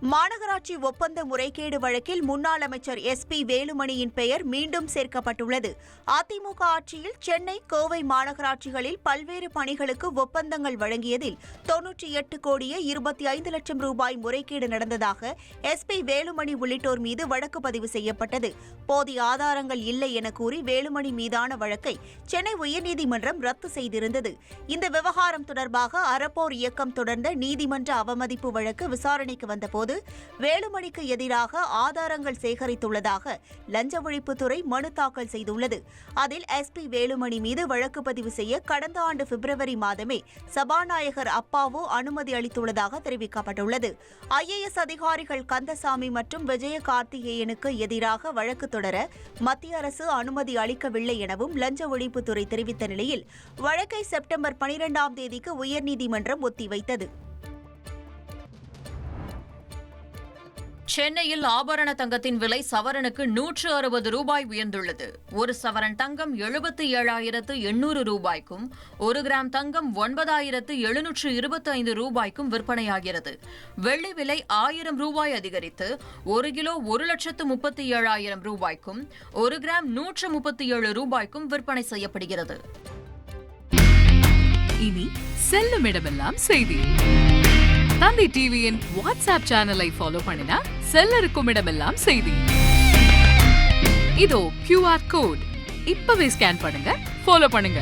மாநகராட்சி ஒப்பந்த முறைகேடு வழக்கில் முன்னாள் அமைச்சர் SP வேலுமணியின் பெயர் மீண்டும் சேர்க்கப்பட்டுள்ளது. அதிமுக ஆட்சியில் சென்னை, கோவை மாநகராட்சிகளில் பல்வேறு பணிகளுக்கு ஒப்பந்தங்கள் வழங்கியதில் 98 கோடியே 25 லட்சம் ரூபாய் முறைகேடு நடந்ததாக SP வேலுமணி உள்ளிட்டோர் மீது வழக்கு பதிவு செய்யப்பட்டது. போதிய ஆதாரங்கள் இல்லை என கூறி வேலுமணி மீதான வழக்கை சென்னை உயர்நீதிமன்றம் ரத்து செய்திருந்தது. இந்த விவகாரம் தொடர்பாக அறப்போர் இயக்கம் தொடர்ந்த நீதிமன்ற அவமதிப்பு வழக்கு விசாரணைக்கு வந்தபோது வேலுமணிக்கு எதிராக ஆதாரங்கள் சேகரித்துள்ளதாக லஞ்ச ஒழிப்புத்துறை மனு தாக்கல் செய்துள்ளது. அதில் SP வேலுமணி மீது வழக்கு பதிவு செய்ய கடந்த ஆண்டு பிப்ரவரி மாதமே சபாநாயகர் அப்பாவு அனுமதி அளித்துள்ளதாக தெரிவிக்கப்பட்டுள்ளது. IAS அதிகாரிகள் கந்தசாமி மற்றும் விஜயகார்த்திகேயனுக்கு எதிராக வழக்கு தொடர மத்திய அரசு அனுமதி அளிக்கவில்லை எனவும் லஞ்ச ஒழிப்புத்துறை தெரிவித்த நிலையில் வழக்கை செப்டம்பர் 12ஆம் தேதிக்கு உயர்நீதிமன்றம் ஒத்திவைத்தது. சென்னையில் ஆபரண தங்கத்தின் விலை சவரனுக்கு 160 ரூபாய் உயர்ந்துள்ளது. ஒரு சவரன் தங்கம் 77,800 ரூபாய்க்கும், 1 கிராம் தங்கம் 9,725 ரூபாய்க்கும் விற்பனையாகிறது. வெள்ளி விலை 1000 ரூபாய் அதிகரித்து 1 கிலோ 1,37,000 ரூபாய்க்கும், 1 கிராம் 137 ரூபாய்க்கும் விற்பனை செய்யப்படுகிறது. இனி செல்லும் இடமெல்லாம் செய்தி. தந்தி டிவியின் வாட்ஸ்அப் சேனலை ஃபாலோ பண்ணினா செல்லருக்கும் இடமெல்லாம் செய்தி. இதோ QR கோட் இப்பவே ஸ்கேன் பண்ணுங்க, ஃபாலோ பண்ணுங்க.